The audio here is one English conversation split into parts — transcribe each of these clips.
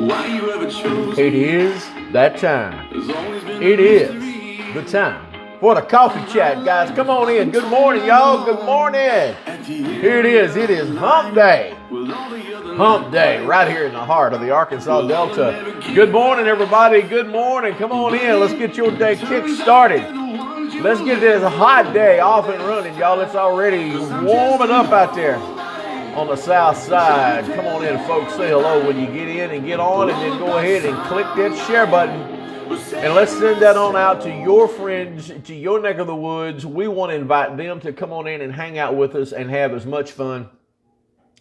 It is that time. It is the time for the coffee chat, guys. Come on in. Good morning, y'all. Good morning. Here it is. It is Hump Day. Hump Day right here in the heart of the Arkansas Delta. Good morning, everybody. Good morning. Come on in. Let's get your day kick started. Let's get this hot day off and running, y'all. It's already warming up out there on the south side. Come on in, folks. Say hello when you get in and get on, and then go ahead and click that share button. And let's send that on out to your friends, to your neck of the woods. We want to invite them to come on in and hang out with us and have as much fun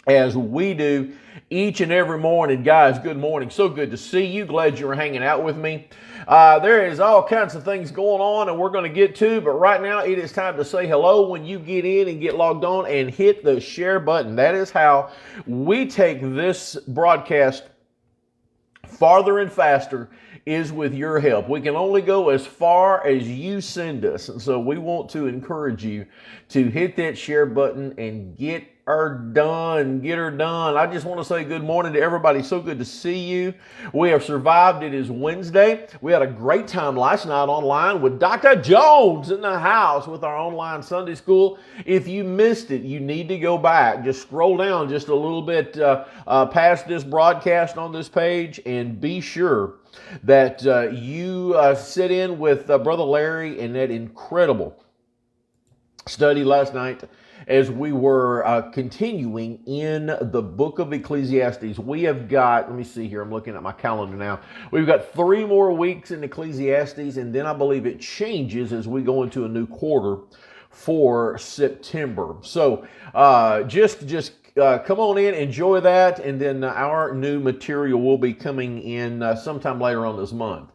as we do each and every morning. Guys, good morning. So good to see you. Glad you're hanging out with me. There is all kinds of things going on and we're going to get to, but right now it is time to say hello when you get in and get logged on and hit the share button. That is how we take this broadcast farther and faster, is with your help. We can only go as far as you send us. And so we want to encourage you to hit that share button and get her done. Get her done. I just want to say good morning to everybody. So good to see you. We have survived. It is Wednesday. We had a great time last night online with Dr. Jones in the house with our online Sunday school. If you missed it, you need to go back. Just scroll down just a little bit past this broadcast on this page and be sure that you sit in with Brother Larry and that incredible study last night as we were continuing in the book of Ecclesiastes. We have got, let me see here, I'm looking at my calendar now. We've got 3 more weeks in Ecclesiastes, and then I believe it changes as we go into a new quarter for September. So just come on in, enjoy that, and then our new material will be coming in sometime later on this month.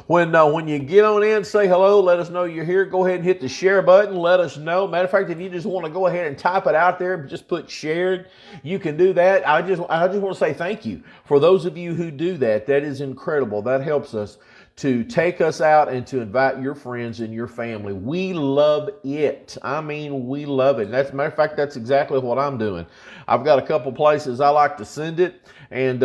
When you get on in, say hello, let us know you're here. Go ahead and hit the share button. Let us know. Matter of fact, if you just want to go ahead and type it out there, just put shared, you can do that. I just want to say thank you for those of you who do that. That is incredible. That helps us to take us out and to invite your friends and your family. We love it. I mean, we love it. As a matter of fact, that's exactly what I'm doing. I've got a couple places I like to send it, and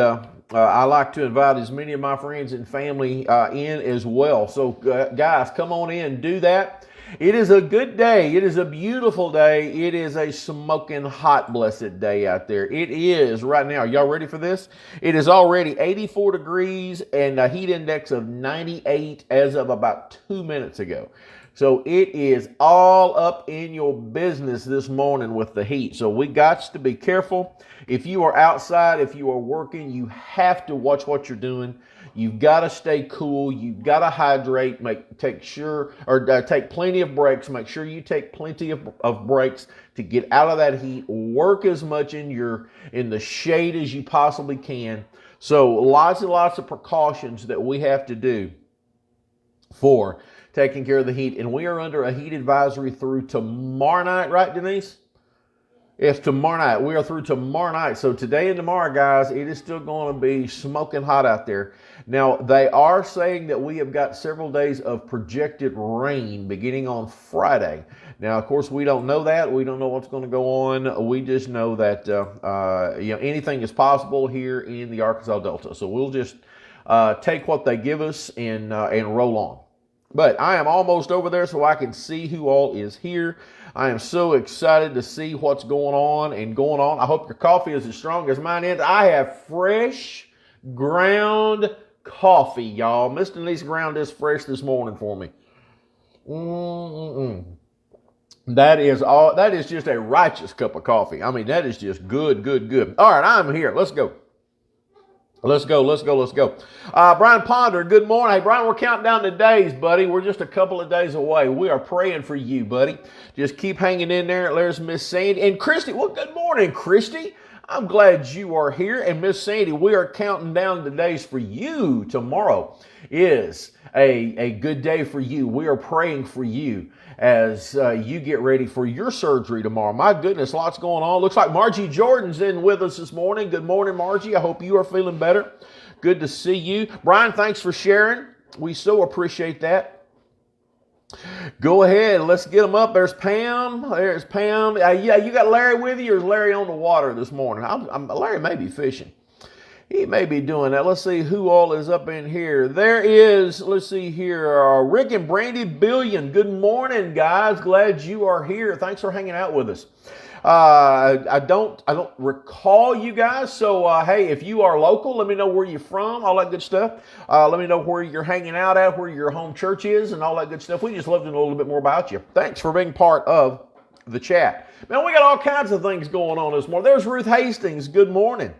I like to invite as many of my friends and family in as well. So guys, come on in, do that. It is a good day. It is a beautiful day. It is a smoking hot, blessed day out there. It is right now. Y'all ready for this? It is already 84 degrees and a heat index of 98 as of about 2 minutes ago. So it is all up in your business this morning with the heat. So we got to be careful. If you are outside, if you are working, you have to watch what you're doing. You've got to stay cool. You've got to hydrate. Take plenty of breaks. Make sure you take plenty of breaks to get out of that heat. Work as much in the shade as you possibly can. So lots and lots of precautions that we have to do for taking care of the heat. And we are under a heat advisory through tomorrow night, right, Denise? It's tomorrow night. We are through tomorrow night. So today and tomorrow, guys, it is still going to be smoking hot out there. Now, they are saying that we have got several days of projected rain beginning on Friday. Now, of course, we don't know that. We don't know what's going to go on. We just know that anything is possible here in the Arkansas Delta. So we'll just take what they give us and roll on. But I am almost over there so I can see who all is here. I am so excited to see what's going on. I hope your coffee is as strong as mine is. I have fresh ground coffee, y'all. Miss Denise ground this fresh this morning for me. That is just a righteous cup of coffee. I mean, that is just good. All right, I'm here. Let's go. Brian Ponder, good morning. Hey, Brian, we're counting down the days, buddy. We're just a couple of days away. We are praying for you, buddy. Just keep hanging in there. There's Miss Sandy. And Christy, well, good morning, Christy. I'm glad you are here. And Miss Sandy, we are counting down the days for you. Tomorrow is a good day for you. We are praying for you as you get ready for your surgery tomorrow. My goodness, lots going on. Looks like Margie Jordan's in with us this morning. Good morning, Margie. I hope you are feeling better. Good to see you. Brian, thanks for sharing. We so appreciate that. Go ahead. Let's get them up. There's Pam. There's Pam. Yeah, you got Larry with you, or is Larry on the water this morning? Larry may be fishing. He may be doing that. Let's see who all is up in here. There is, let's see here, Rick and Brandy Billion. Good morning, guys. Glad you are here. Thanks for hanging out with us. I don't recall you guys. So, hey, if you are local, let me know where you're from, all that good stuff. Let me know where you're hanging out at, where your home church is, and all that good stuff. We just love to know a little bit more about you. Thanks for being part of the chat. Man, we got all kinds of things going on this morning. There's Ruth Hastings. Good morning.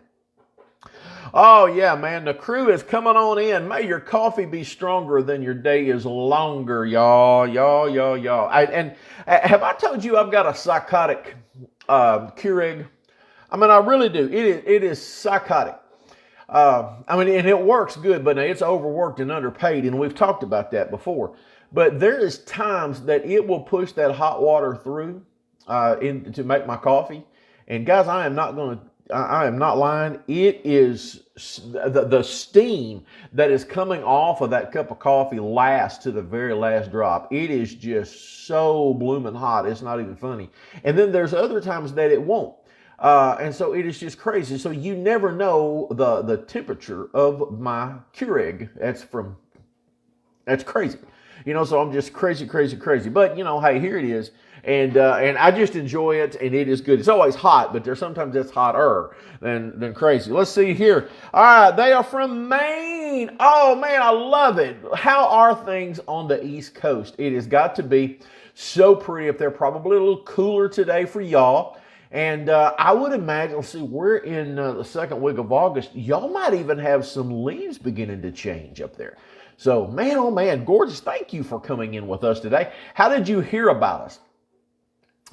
Oh, yeah, man, the crew is coming on in. May your coffee be stronger than your day is longer, y'all. And have I told you I've got a psychotic Keurig? I mean, I really do. It is psychotic. And it works good, but it's overworked and underpaid, and we've talked about that before. But there is times that it will push that hot water through to make my coffee. And guys, I am not lying. It is the steam that is coming off of that cup of coffee lasts to the very last drop. It is just so blooming hot. It's not even funny. And then there's other times that it won't. And so it is just crazy. So you never know the temperature of my Keurig. That's crazy. So I'm just crazy. But, hey, here it is. And I just enjoy it, and it is good. It's always hot, but there's sometimes it's hotter than crazy. Let's see here. All right, they are from Maine. Oh, man, I love it. How are things on the East Coast? It has got to be so pretty up there. Probably a little cooler today for y'all. And I would imagine, let's see, we're in the second week of August. Y'all might even have some leaves beginning to change up there. So, man, oh, man, gorgeous. Thank you for coming in with us today. How did you hear about us?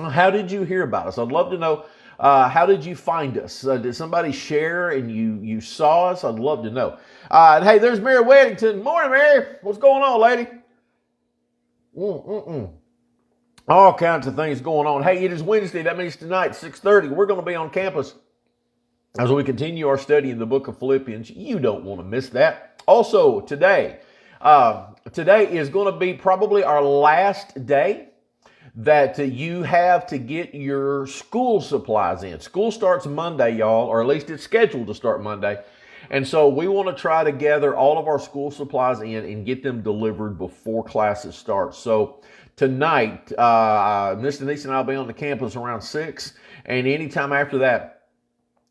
How did you hear about us? I'd love to know. How did you find us? Did somebody share and you saw us? I'd love to know. Hey, there's Mary Weddington. Morning, Mary. What's going on, lady? All kinds of things going on. Hey, it is Wednesday. That means tonight, 6:30, we're going to be on campus as we continue our study in the book of Philippians. You don't want to miss that. Also, today is going to be probably our last day that you have to get your school supplies in. School starts Monday, y'all, or at least it's scheduled to start Monday. And so we want to try to gather all of our school supplies in and get them delivered before classes start. So tonight, Mr. Denise and I will be on the campus around 6, and anytime after that,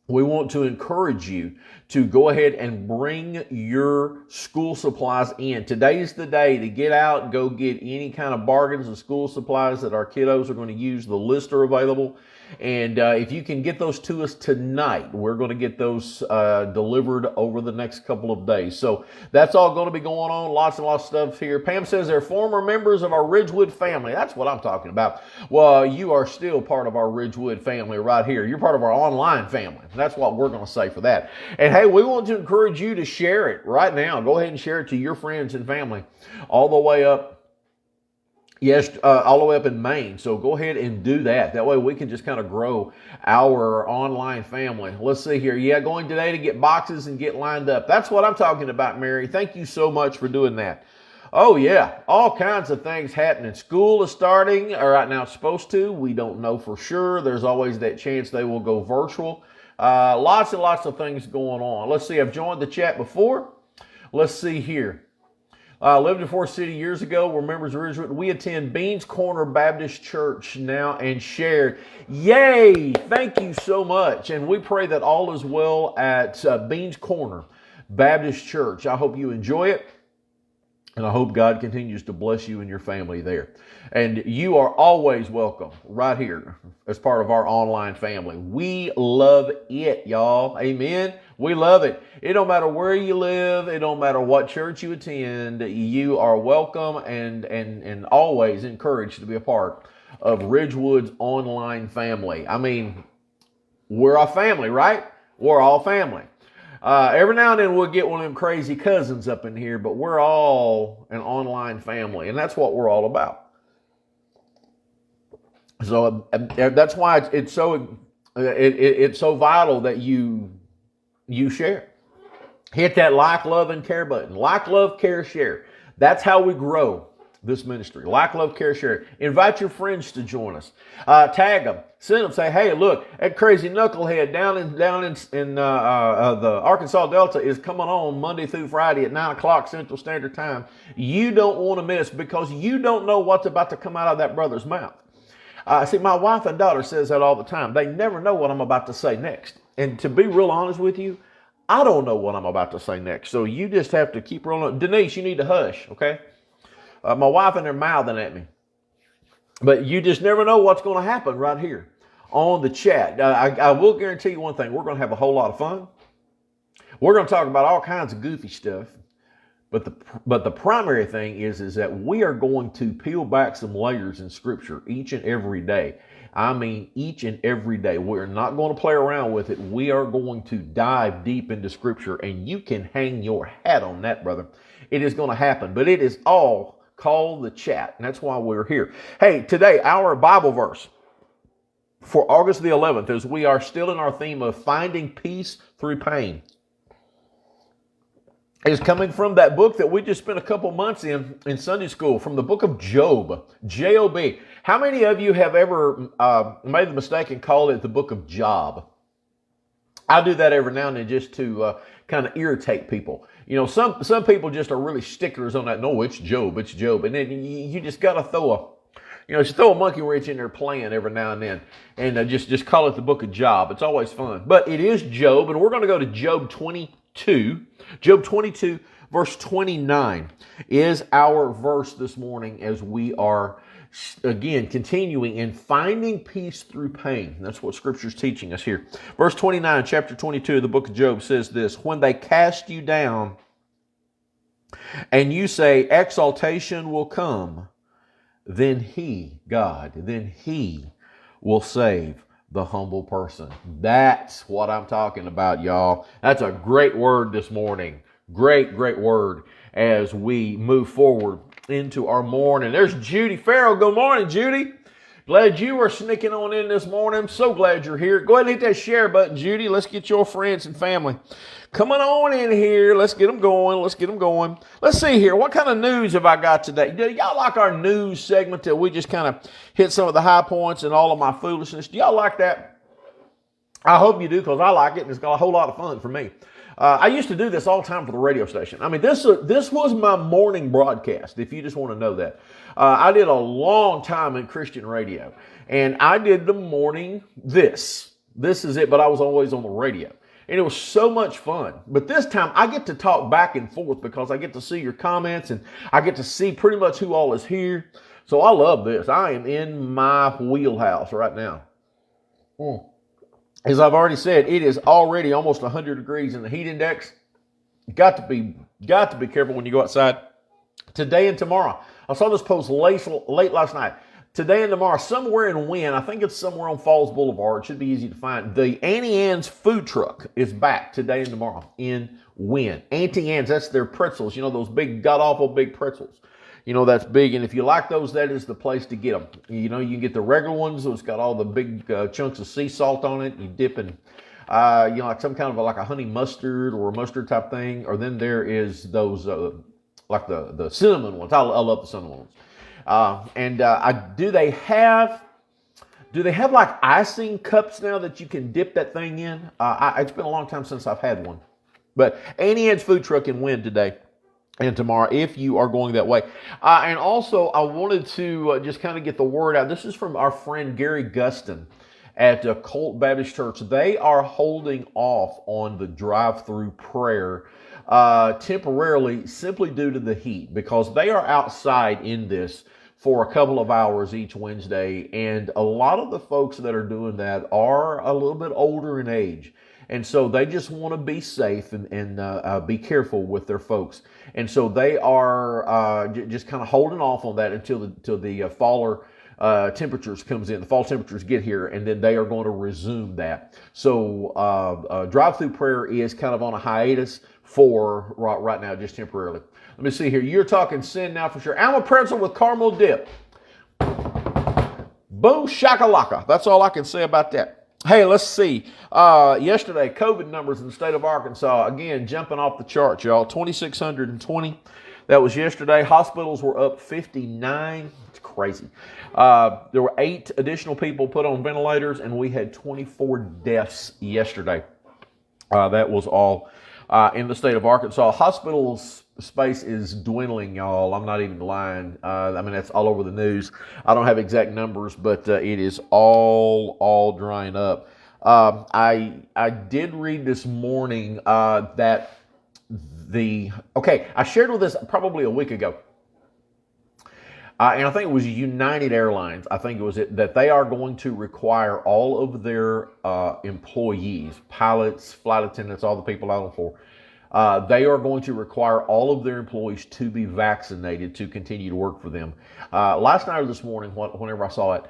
we want to encourage you to go ahead and bring your school supplies in. Today's the day to get out and go get any kind of bargains of school supplies that our kiddos are going to use. The lists are available. And if you can get those to us tonight, we're going to get those delivered over the next couple of days. So that's all going to be going on. Lots and lots of stuff here. Pam says they're former members of our Ridgewood family. That's what I'm talking about. Well, you are still part of our Ridgewood family right here. You're part of our online family. That's what we're going to say for that. And hey, we want to encourage you to share it right now. Go ahead and share it to your friends and family all the way up. Yes, all the way up in Maine. So go ahead and do that. That way we can just kind of grow our online family. Let's see here. Yeah, going today to get boxes and get lined up. That's what I'm talking about, Mary. Thank you so much for doing that. Oh, yeah. All kinds of things happening. School is starting. Right now it's supposed to. We don't know for sure. There's always that chance they will go virtual. Lots and lots of things going on. Let's see. I've joined the chat before. Let's see here. Lived in Forest City years ago. We're members of Ridgewood. We attend Beans Corner Baptist Church now and shared. Yay! Thank you so much. And we pray that all is well at Beans Corner Baptist Church. I hope you enjoy it. And I hope God continues to bless you and your family there. And you are always welcome right here as part of our online family. We love it, y'all. Amen. We love it. It don't matter where you live. It don't matter what church you attend. You are welcome and always encouraged to be a part of Ridgewood's online family. I mean, we're a family, right? We're all family. Every now and then we'll get one of them crazy cousins up in here, but we're all an online family, and that's what we're all about. So that's why it's so vital that you share. Hit that like, love, and care button. Like, love, care, share. That's how we grow this ministry. Like, love, care, share. Invite your friends to join us. Tag them. Send them. Say, hey, look, that crazy knucklehead down in the Arkansas Delta is coming on Monday through Friday at 9 o'clock Central Standard Time. You don't want to miss, because you don't know what's about to come out of that brother's mouth. See, my wife and daughter says that all the time. They never know what I'm about to say next. And to be real honest with you, I don't know what I'm about to say next. So you just have to keep rolling. Denise, you need to hush, okay? My wife and they're mouthing at me. But you just never know what's going to happen right here on the chat. I will guarantee you one thing. We're going to have a whole lot of fun. We're going to talk about all kinds of goofy stuff. But the primary thing is that we are going to peel back some layers in Scripture each and every day. I mean, each and every day. We're not going to play around with it. We are going to dive deep into Scripture, and you can hang your hat on that, brother. It is going to happen, but it is all called the chat, and that's why we're here. Hey, today, our Bible verse for August the 11th, as we are still in our theme of finding peace through pain, is coming from that book that we just spent a couple months in Sunday school, from the book of Job, Job. How many of you have ever made the mistake and called it the book of Job? I do that every now and then just to kind of irritate people. You know, some people just are really sticklers on that. No, it's Job, it's Job. And then you just got to throw a monkey wrench in there playing every now and then, and just call it the book of Job. It's always fun. But it is Job, and we're going to go to Job 22. Job 22, verse 29 is our verse this morning, as we are, again, continuing in finding peace through pain. That's what Scripture's teaching us here. Verse 29, chapter 22 of the book of Job says this: when they cast you down and you say, exaltation will come, then He, God, then He will save the humble person. That's what I'm talking about, y'all. That's a great word this morning. Great word as we move forward into our morning. There's Judy Farrell. Good morning, Judy. Glad you are sneaking on in this morning. I'm so glad you're here. Go ahead and hit that share button, Judy. Let's get your friends and family coming on in here. Let's get them going. Let's see here. What kind of news have I got today? Do y'all like our news segment that we just kind of hit some of the high points and all of my foolishness? Do y'all like that? I hope you do, because I like it, and it's got a whole lot of fun for me. I used to do this all the time for the radio station. I mean, this was my morning broadcast, if you just want to know that. I did a long time in Christian radio, and I did the morning this. This is it, but I was always on the radio. And it was so much fun. But this time, I get to talk back and forth, because I get to see your comments, and I get to see pretty much who all is here. So I love this. I am in my wheelhouse right now. As I've already said, it is already almost 100 degrees in the heat index. Got to be careful when you go outside. Today and tomorrow. I saw this post late last night. Today and tomorrow, somewhere in Wynn, I think it's somewhere on Falls Boulevard. It should be easy to find. The Auntie Anne's food truck is back today and tomorrow in Wynn. Auntie Anne's, that's their pretzels. You know, those big, god-awful big pretzels. You know, that's big. And if you like those, that is the place to get them. You know, you can get the regular ones. So it's got all the big chunks of sea salt on it. You dip in, like some kind of like a honey mustard or a mustard type thing. Or then there is those, like the cinnamon ones. I love the cinnamon ones. Do they have like icing cups now that you can dip that thing in? It's been a long time since I've had one. But Auntie Anne's food truck in Wynn today and tomorrow, if you are going that way. And also, I wanted to just kind of get the word out. This is from our friend Gary Gustin at Colt Baptist Church. They are holding off on the drive-through prayer temporarily, simply due to the heat, because they are outside in this for a couple of hours each Wednesday. And a lot of the folks that are doing that are a little bit older in age. And so they just want to be safe and be careful with their folks. And so they are just kind of holding off on that until the faller temperatures comes in. The fall temperatures get here, and then they are going to resume that. So drive-through prayer is kind of on a hiatus for right now, just temporarily. Let me see here. You're talking sin now for sure. Alma pretzel with caramel dip. Boom shakalaka. That's all I can say about that. Hey, let's see. Yesterday, COVID numbers in the state of Arkansas, again, jumping off the charts, y'all. 2,620. That was yesterday. Hospitals were up 59. It's crazy. There were 8 additional people put on ventilators, and we had 24 deaths yesterday. That was all in the state of Arkansas. Hospital space is dwindling, y'all. I'm not even lying. I mean, that's all over the news. I don't have exact numbers, but it is all drying up. I did read this morning that I shared with this probably a week ago. And I think it was United Airlines. I think it was that they are going to require all of their employees, pilots, flight attendants, all the people out on the floor, they are going to require all of their employees to be vaccinated to continue to work for them. Last night or this morning, whenever I saw it,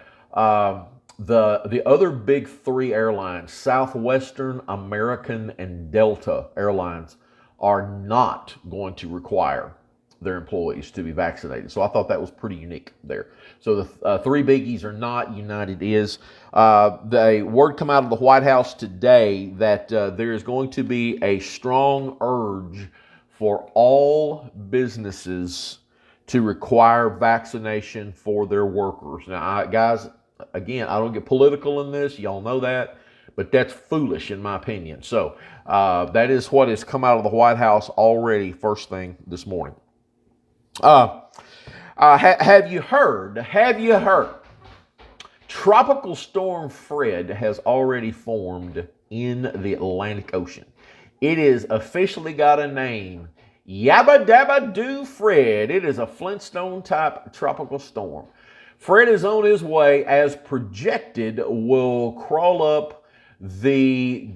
the other big 3 airlines, Southwestern, American, and Delta Airlines, are not going to require their employees to be vaccinated. So I thought that was pretty unique there. So the 3 biggies are not, United is. The word come out of the White House today that there is going to be a strong urge for all businesses to require vaccination for their workers. Now, guys, again, I don't get political in this. Y'all know that. But that's foolish in my opinion. So that is what has come out of the White House already first thing this morning. Have you heard? Tropical Storm Fred has already formed in the Atlantic Ocean. It is officially got a name. Yabba Dabba Doo Fred. It is a Flintstone type tropical storm. Fred is on his way, as projected, will crawl up the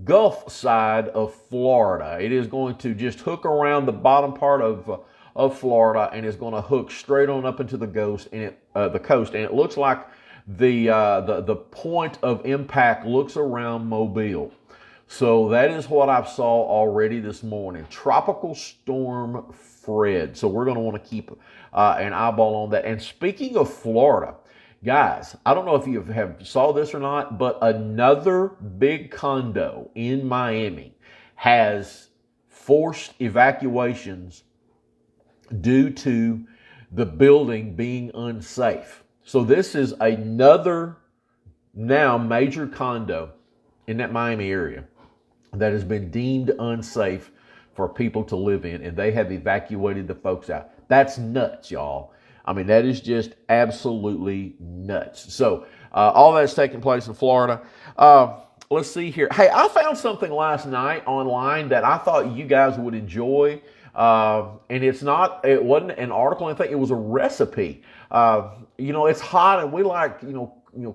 Gulf side of Florida. It is going to just hook around the bottom part of Florida, and is going to hook straight on up into the coast. And it looks like the point of impact looks around Mobile. So that is what I saw already this morning. Tropical Storm Fred. So we're going to want to keep an eyeball on that. And speaking of Florida, guys, I don't know if you have saw this or not, but another big condo in Miami has forced evacuations due to the building being unsafe. So this is another now major condo in that Miami area that has been deemed unsafe for people to live in, and they have evacuated the folks out. That's nuts, y'all. I mean, that is just absolutely nuts. So all that's taking place in Florida. Let's see here. Hey, I found something last night online that I thought you guys would enjoy. And it wasn't an article or anything. It was a recipe. It's hot and we like,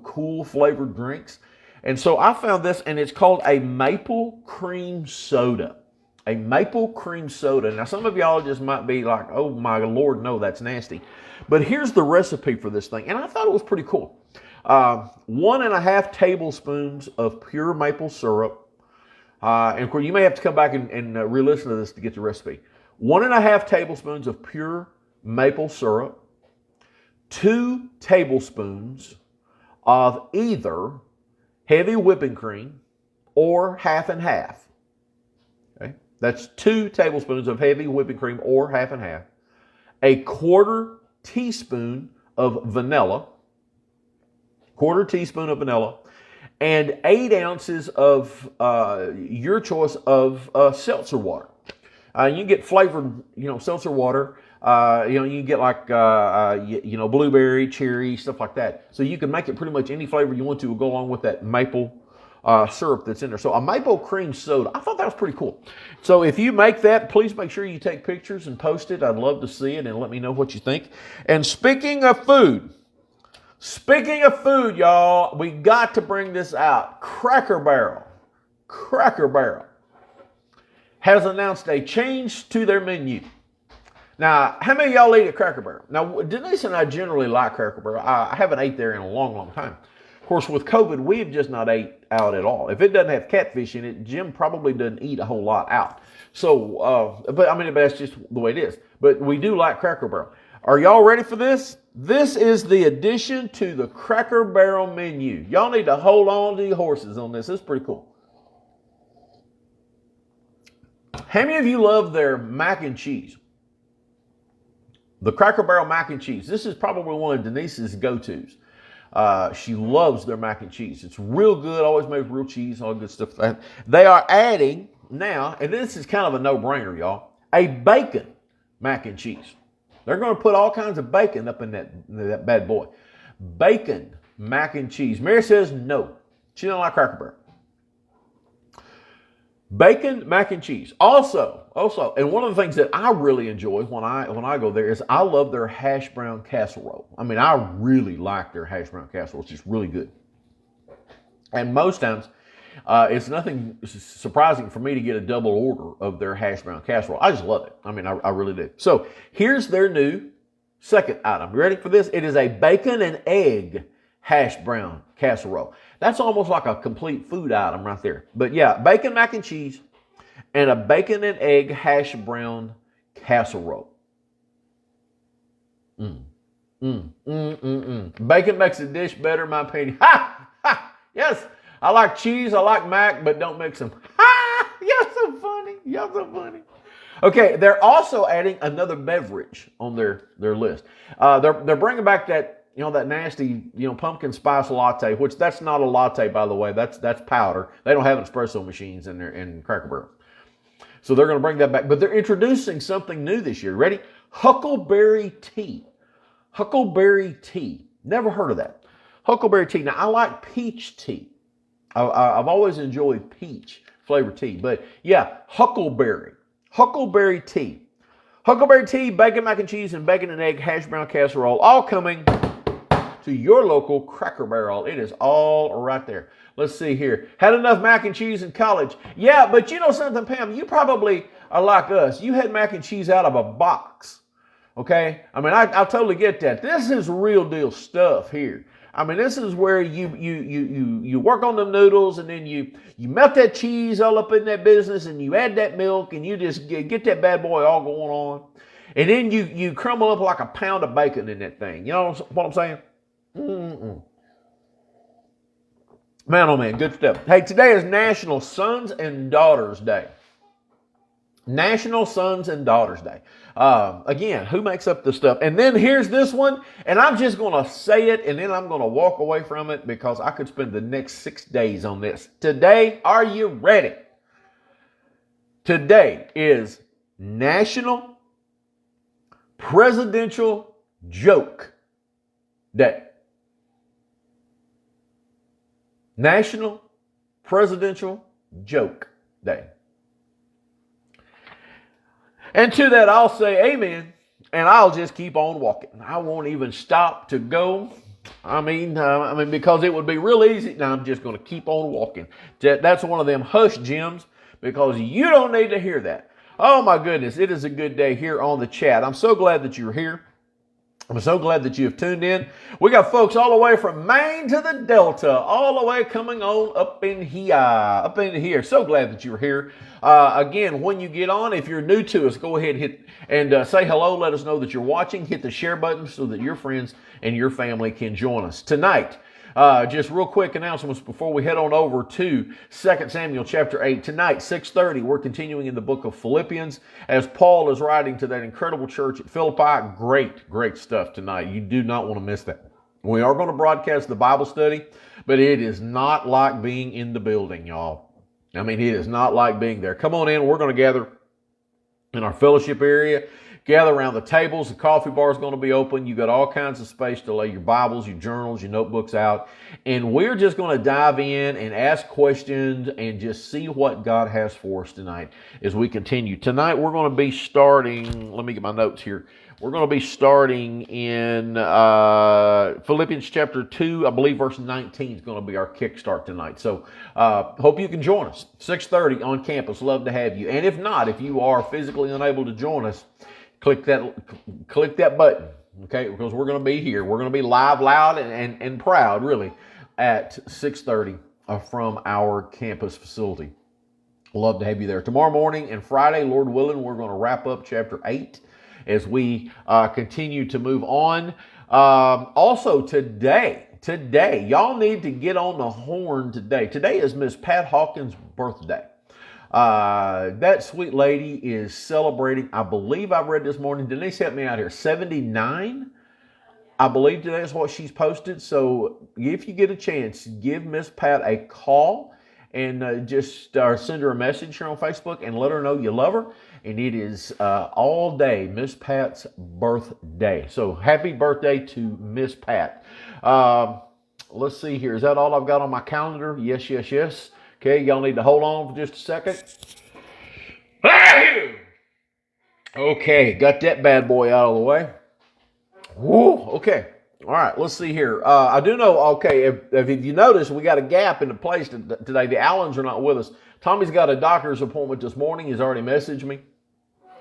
cool flavored drinks. And so I found this, and it's called a maple cream soda. A maple cream soda. Now, some of y'all just might be like, oh my Lord, no, that's nasty. But here's the recipe for this thing. And I thought it was pretty cool. 1.5 tablespoons of pure maple syrup. And of course, you may have to come back and re-listen to this to get the recipe. 1.5 tablespoons of pure maple syrup. 2 tablespoons of either heavy whipping cream or half and half. Okay? That's 2 tablespoons of heavy whipping cream or half and half. 1/4 teaspoon of vanilla. 1/4 teaspoon of vanilla. And 8 ounces of your choice of seltzer water. You can get flavored, seltzer water. You can get like, blueberry, cherry, stuff like that. So you can make it pretty much any flavor you want to go along with that maple syrup that's in there. So a maple cream soda. I thought that was pretty cool. So if you make that, please make sure you take pictures and post it. I'd love to see it and let me know what you think. And speaking of food, y'all, we got to bring this out. Cracker Barrel has announced a change to their menu. Now, how many of y'all eat at Cracker Barrel? Now, Denise and I generally like Cracker Barrel. I haven't ate there in a long, long time. Of course, with COVID, we have just not ate out at all. If it doesn't have catfish in it, Jim probably doesn't eat a whole lot out. So, but that's just the way it is. But we do like Cracker Barrel. Are y'all ready for this? This is the addition to the Cracker Barrel menu. Y'all need to hold on to your horses on this. It's pretty cool. How many of you love their mac and cheese? The Cracker Barrel mac and cheese. This is probably one of Denise's go-tos. She loves their mac and cheese. It's real good. Always made with real cheese, all good stuff. They are adding now, and this is kind of a no-brainer, y'all, a bacon mac and cheese. They're going to put all kinds of bacon up in that bad boy. Bacon mac and cheese. Mary says no. She don't like Cracker Barrel. Bacon, mac and cheese. Also, and one of the things that I really enjoy when I go there is I love their hash brown casserole. I mean, I really like their hash brown casserole. It's just really good. And most times, it's nothing surprising for me to get a double order of their hash brown casserole. I just love it. I mean, I really do. So here's their new second item. You ready for this? It is a bacon and egg hash brown casserole. That's almost like a complete food item right there. But yeah, bacon, mac and cheese, and a bacon and egg hash brown casserole. Bacon makes the dish better, in my opinion. Ha! Ha! Yes, I like cheese, I like mac, but don't mix them. Ha! You're so funny. You're so funny. Okay, they're also adding another beverage on their list. They're bringing back that, that nasty, pumpkin spice latte, which that's not a latte, by the way. That's powder. They don't have espresso machines in Cracker Barrel. So they're going to bring that back. But they're introducing something new this year. Ready? Huckleberry Tea. Huckleberry Tea. Never heard of that. Huckleberry Tea. Now, I like peach tea. I've always enjoyed peach flavored tea. But yeah, Huckleberry Tea. Huckleberry Tea, bacon, mac and cheese, and bacon and egg hash brown casserole, all coming to your local Cracker Barrel. It is all right there. Let's see here. Had enough mac and cheese in college. Yeah, but you know something, Pam? You probably are like us. You had mac and cheese out of a box. Okay? I mean, I totally get that. This is real deal stuff here. I mean, this is where you work on the noodles, and then you melt that cheese all up in that business, and you add that milk, and you just get that bad boy all going on. And then you crumble up like a pound of bacon in that thing. You know what I'm saying? Man, oh man, good stuff. Hey, today is National Sons and Daughters Day. National Sons and Daughters Day. Again, who makes up the stuff? And then here's this one, and I'm just going to say it, and then I'm going to walk away from it because I could spend the next 6 days on this. Today, are you ready? Today is National Presidential Joke Day. National Presidential Joke Day. And to that, I'll say amen, and I'll just keep on walking. I won't even stop to go. I mean, because it would be real easy. Now I'm just going to keep on walking. That's one of them hush gems, because you don't need to hear that. Oh my goodness, it is a good day here on the chat. I'm so glad that you're here. I'm so glad that you have tuned in. We got folks all the way from Maine to the Delta, all the way coming on up in here. So glad that you're here. Again, when you get on, if you're new to us, go ahead and hit and say hello. Let us know that you're watching. Hit the share button so that your friends and your family can join us tonight. Just real quick announcements before we head on over to 2 Samuel chapter 8. Tonight, 6:30, we're continuing in the book of Philippians as Paul is writing to that incredible church at Philippi. Great stuff tonight. You do not want to miss that. We are going to broadcast the Bible study, but it is not like being in the building, y'all. I mean, it is not like being there. Come on in. We're going to gather in our fellowship area. Gather around the tables. The coffee bar is going to be open. You got all kinds of space to lay your Bibles, your journals, your notebooks out. And we're just going to dive in and ask questions and just see what God has for us tonight as we continue. Tonight we're going to be starting, let me get my notes here. We're going to be starting in Philippians chapter 2. I believe verse 19 is going to be our kickstart tonight. So hope you can join us. 6:30 on campus. Love to have you. And if not, if you are physically unable to join us, click that button, okay? Because we're going to be here. We're going to be live, loud, and proud, really, at 6:30 from our campus facility. Love to have you there. Tomorrow morning and Friday, Lord willing, we're going to wrap up chapter 8 as we continue to move on. Also, today, y'all need to get on the horn today. Today is Miss Pat Hawkins' birthday. That sweet lady is celebrating, I believe I read this morning, Denise help me out here, 79. I believe today is what she's posted. So if you get a chance, give Miss Pat a call and just send her a message here on Facebook and let her know you love her. And it is all day Miss Pat's birthday. So happy birthday to Miss Pat. Let's see here. Is that all I've got on my calendar? Yes, yes, yes. Okay, y'all need to hold on for just a second. Okay, got that bad boy out of the way. Woo, okay. All right, let's see here. I do know, okay, if you notice, we got a gap in the place today. The Allens are not with us. Tommy's got a doctor's appointment this morning. He's already messaged me.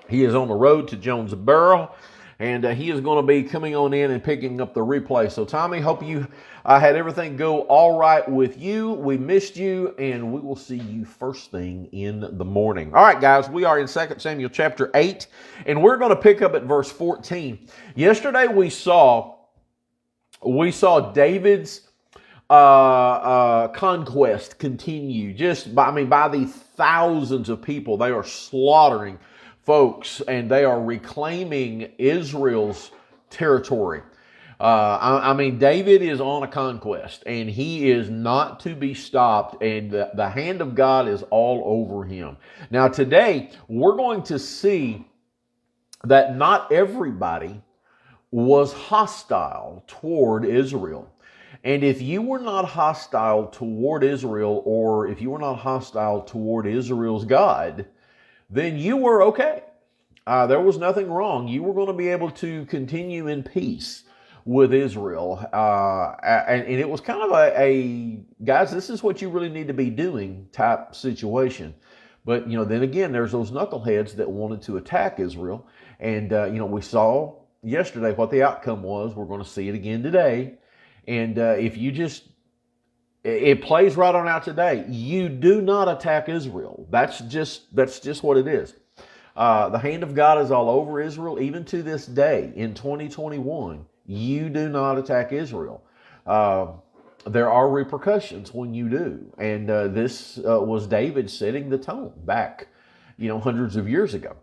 He is on the road to Jonesboro, and he is going to be coming on in and picking up the replay. So, Tommy, hope you had everything go all right with you. We missed you, and we will see you first thing in the morning. All right, guys, we are in 2 Samuel chapter 8, and we're going to pick up at verse 14. Yesterday we saw David's conquest continue. Just by the thousands of people, they are slaughtering folks, and they are reclaiming Israel's territory. David is on a conquest, and he is not to be stopped, and the hand of God is all over him. Now, today, we're going to see that not everybody was hostile toward Israel. And if you were not hostile toward Israel, or if you were not hostile toward Israel's God, then you were okay. There was nothing wrong. You were going to be able to continue in peace with Israel. And it was kind of a guys, this is what you really need to be doing type situation. But, then again, there's those knuckleheads that wanted to attack Israel. And, we saw yesterday what the outcome was. We're going to see it again today. And if you it plays right on out today. You do not attack Israel. That's just what it is. The hand of God is all over Israel, even to this day in 2021. You do not attack Israel. There are repercussions when you do, and this was David setting the tone back, hundreds of years ago.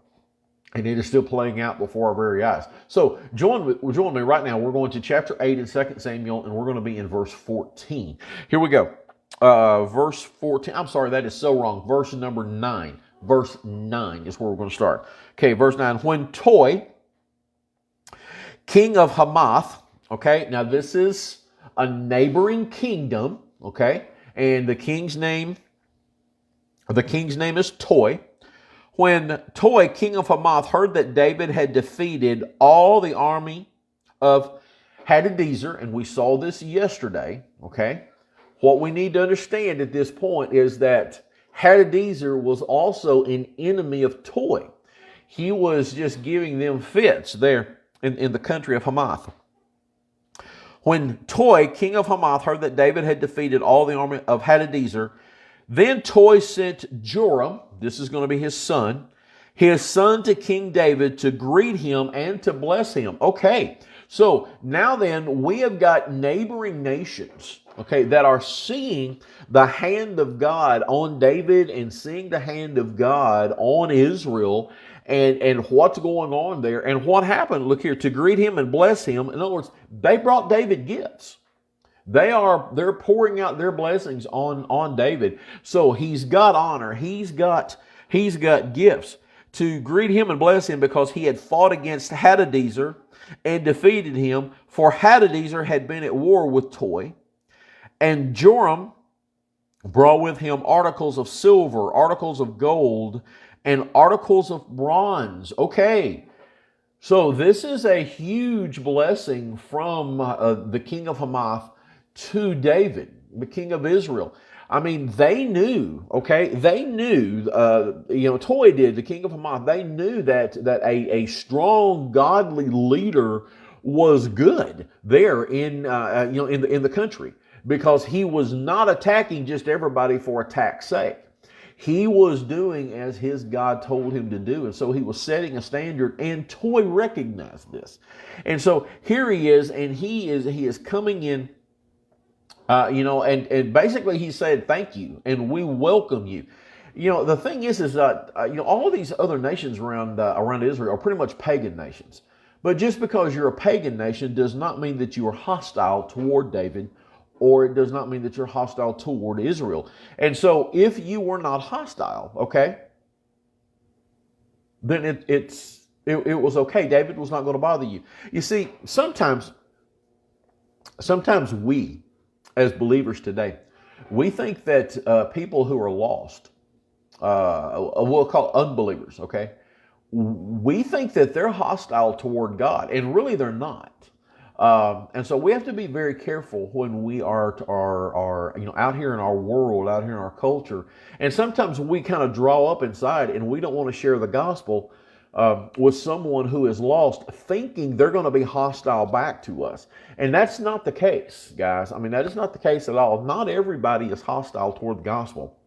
And it is still playing out before our very eyes. So join me right now. We're going to chapter 8 in 2 Samuel, and we're going to be in verse 14. Here we go. Verse 14. I'm sorry, that is so wrong. Verse number 9. Verse 9 is where we're going to start. Okay, verse 9. When Toi, king of Hamath, okay, now this is a neighboring kingdom, okay, and the king's name is Toi. When Toi, king of Hamath, heard that David had defeated all the army of Hadadezer, and we saw this yesterday, okay? What we need to understand at this point is that Hadadezer was also an enemy of Toi. He was just giving them fits there in the country of Hamath. When Toi, king of Hamath, heard that David had defeated all the army of Hadadezer, then Toi sent Joram, this is going to be his son to King David to greet him and to bless him. Okay, so now then we have got neighboring nations, okay, that are seeing the hand of God on David and seeing the hand of God on Israel and what's going on there and what happened. Look here, to greet him and bless him. In other words, they brought David gifts. They're pouring out their blessings on David. So he's got honor. He's got gifts to greet him and bless him because he had fought against Hadadezer and defeated him. For Hadadezer had been at war with Toi. And Joram brought with him articles of silver, articles of gold, and articles of bronze. Okay. So this is a huge blessing from the king of Hamath to David, the king of Israel. I mean, they knew, okay? They knew, Toi did, the king of Hamath, they knew that a strong, godly leader was good there in the country because he was not attacking just everybody for attack's sake. He was doing as his God told him to do. And so he was setting a standard, and Toi recognized this. And so here he is, and he is coming in, and basically he said, thank you, and we welcome you. The thing is that all of these other nations around Israel are pretty much pagan nations. But just because you're a pagan nation does not mean that you are hostile toward David, or it does not mean that you're hostile toward Israel. And so, if you were not hostile, okay, then it was okay. David was not going to bother you. You see, sometimes we, as believers today, we think that people who are lost, we'll call unbelievers, okay? We think that they're hostile toward God, and really they're not. And so we have to be very careful when we are out here in our world, out here in our culture. And sometimes we kind of draw up inside, and we don't want to share the gospel with someone who is lost, thinking they're going to be hostile back to us. And that's not the case, guys. I mean, that is not the case at all. Not everybody is hostile toward the gospel.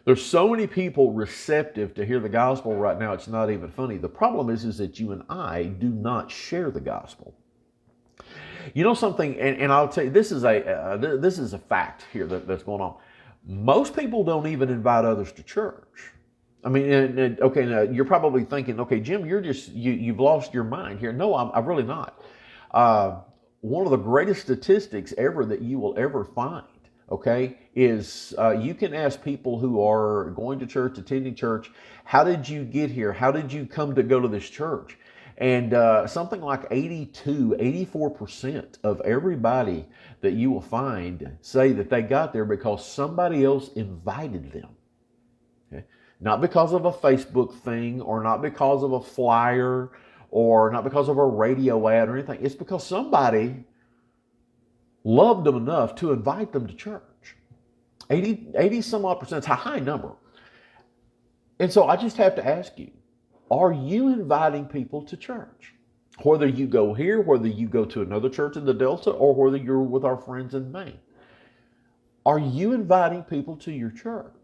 There's so many people receptive to hear the gospel right now, it's not even funny. The problem is that you and I do not share the gospel. You know something, and I'll tell you, this is a fact here that's going on. Most people don't even invite others to church. I mean, okay, now you're probably thinking, okay, Jim, you've lost your mind here. No, I'm really not. One of the greatest statistics ever that you will ever find, okay, is you can ask people who are going to church, attending church, how did you get here? How did you come to go to this church? And something like 84% of everybody that you will find say that they got there because somebody else invited them. Okay? Not because of a Facebook thing, or not because of a flyer, or not because of a radio ad or anything. It's because somebody loved them enough to invite them to church. 80 some odd percent. It's a high number. And so I just have to ask you, are you inviting people to church? Whether you go here, whether you go to another church in the Delta, or whether you're with our friends in Maine. Are you inviting people to your church?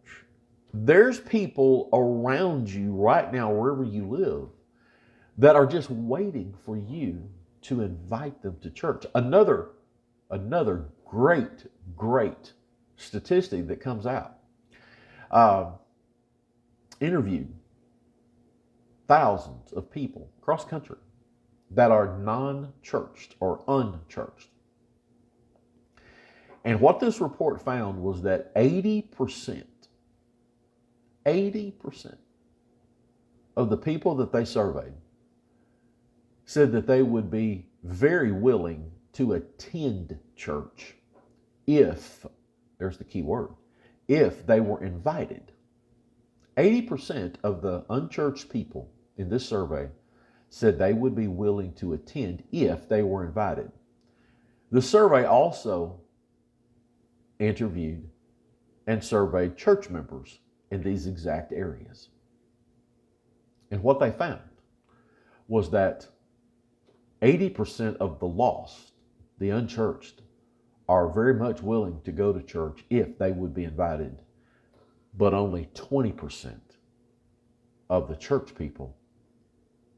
There's people around you right now, wherever you live, that are just waiting for you to invite them to church. Another great statistic that comes out. Interviewed thousands of people across country that are non-churched or unchurched. And what this report found was that 80% of the people that they surveyed said that they would be very willing to attend church if, there's the key word, if they were invited. 80% of the unchurched people in this survey said they would be willing to attend if they were invited. The survey also interviewed and surveyed church members in these exact areas. And what they found was that 80% of the lost, the unchurched, are very much willing to go to church if they would be invited, but only 20% of the church people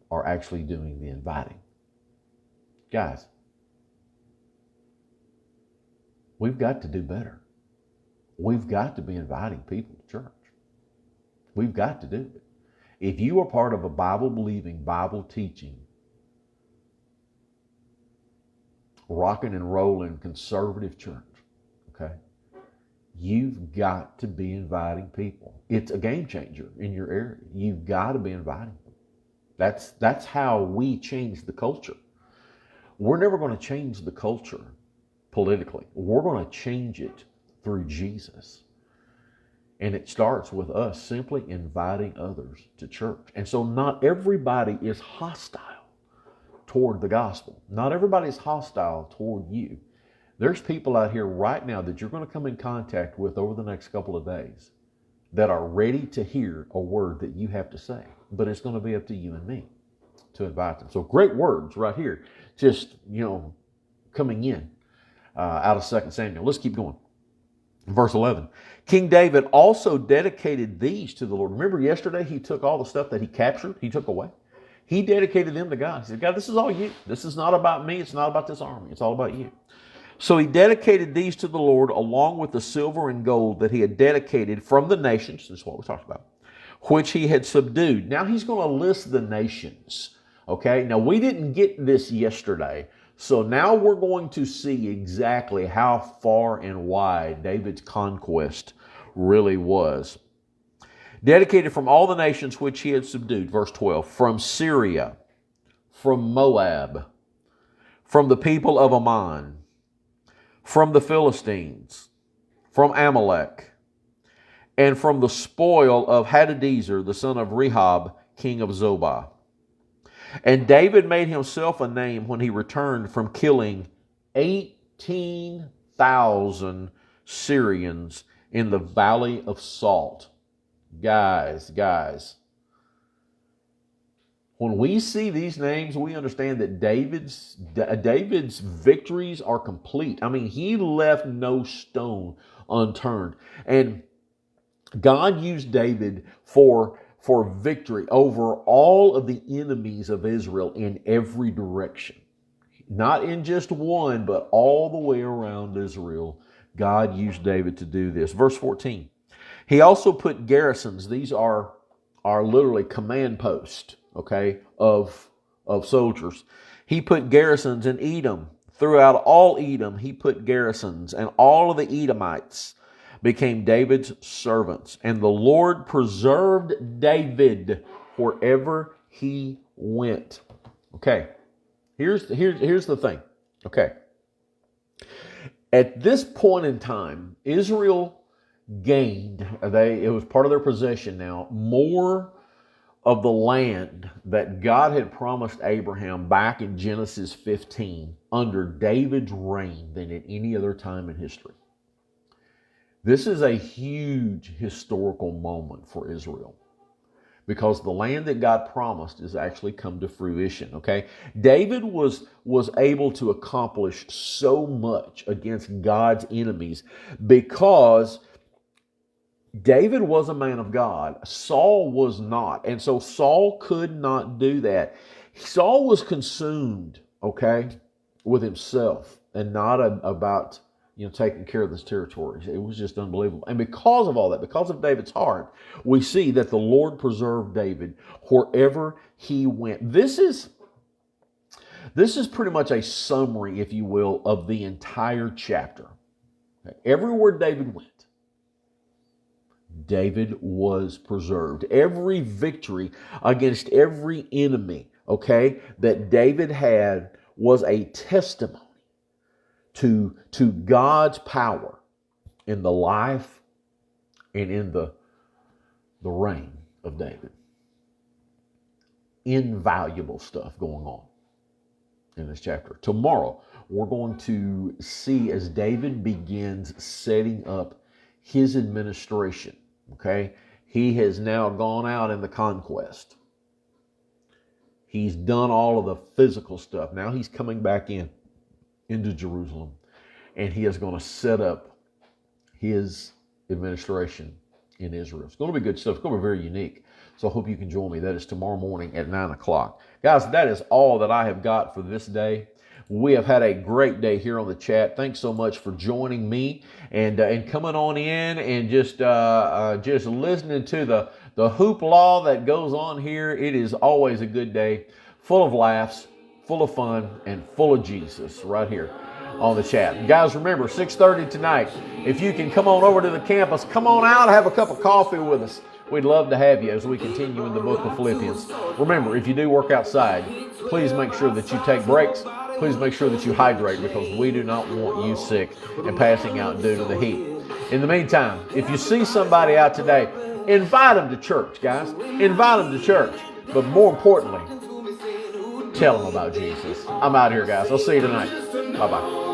are actually doing the inviting. Guys, we've got to do better. We've got to be inviting people to church. We've got to do it. If you are part of a Bible-believing, Bible-teaching, rocking and rolling conservative church, okay, you've got to be inviting people. It's a game changer in your area. You've got to be inviting them. That's how we change the culture. We're never going to change the culture politically. We're going to change it through Jesus. And it starts with us simply inviting others to church. And so not everybody is hostile toward the gospel. Not everybody is hostile toward you. There's people out here right now that you're going to come in contact with over the next couple of days that are ready to hear a word that you have to say. But it's going to be up to you and me to invite them. So great words right here, just, coming in out of 2 Samuel. Let's keep going. Verse 11, King David also dedicated these to the Lord. Remember yesterday he took all the stuff that he captured, he took away. He dedicated them to God. He said, God, this is all you. This is not about me. It's not about this army. It's all about you. So he dedicated these to the Lord along with the silver and gold that he had dedicated from the nations. This is what we talked about, which he had subdued. Now he's going to list the nations. Okay, now we didn't get this yesterday. So now we're going to see exactly how far and wide David's conquest really was. Dedicated from all the nations which he had subdued, verse 12, from Syria, from Moab, from the people of Ammon, from the Philistines, from Amalek, and from the spoil of Hadadezer, the son of Rehob, king of Zobah. And David made himself a name when he returned from killing 18,000 Syrians in the Valley of Salt. Guys, when we see these names, we understand that David's victories are complete. I mean, he left no stone unturned. And God used David for victory over all of the enemies of Israel in every direction. Not in just one, but all the way around Israel. God used David to do this. Verse 14. He also put garrisons. These are literally command posts, okay, of soldiers. He put garrisons in Edom. Throughout all Edom, he put garrisons, and all of the Edomites became David's servants. And the Lord preserved David wherever he went. Okay, here's the thing. Okay, at this point in time, Israel gained, it was part of their possession now, more of the land that God had promised Abraham back in Genesis 15 under David's reign than at any other time in history. This is a huge historical moment for Israel because the land that God promised has actually come to fruition, okay? David was able to accomplish so much against God's enemies because David was a man of God. Saul was not. And so Saul could not do that. Saul was consumed, okay, with himself and not about, taking care of this territory. It was just unbelievable. And because of all that, because of David's heart, we see that the Lord preserved David wherever he went. This is pretty much a summary, if you will, of the entire chapter. Okay? Everywhere David went, David was preserved. Every victory against every enemy, okay, that David had was a testimony to God's power in the life and in the reign of David. Invaluable stuff going on in this chapter. Tomorrow, we're going to see as David begins setting up his administration. Okay, he has now gone out in the conquest. He's done all of the physical stuff. Now he's coming back into Jerusalem, and he is going to set up his administration in Israel. It's going to be good stuff. It's going to be very unique. So I hope you can join me. That is tomorrow morning at 9 o'clock. Guys, that is all that I have got for this day. We have had a great day here on the chat. Thanks so much for joining me and coming on in and just listening to the hoopla that goes on here. It is always a good day, full of laughs, full of fun, and full of Jesus right here on the chat. Guys, remember, 6:30 tonight. If you can come on over to the campus, come on out, have a cup of coffee with us. We'd love to have you as we continue in the book of Philippians. Remember, if you do work outside, please make sure that you take breaks. Please make sure that you hydrate because we do not want you sick and passing out due to the heat. In the meantime, if you see somebody out today, invite them to church, guys. Invite them to church. But more importantly, tell them about Jesus. I'm out here, guys. I'll see you tonight. Bye-bye.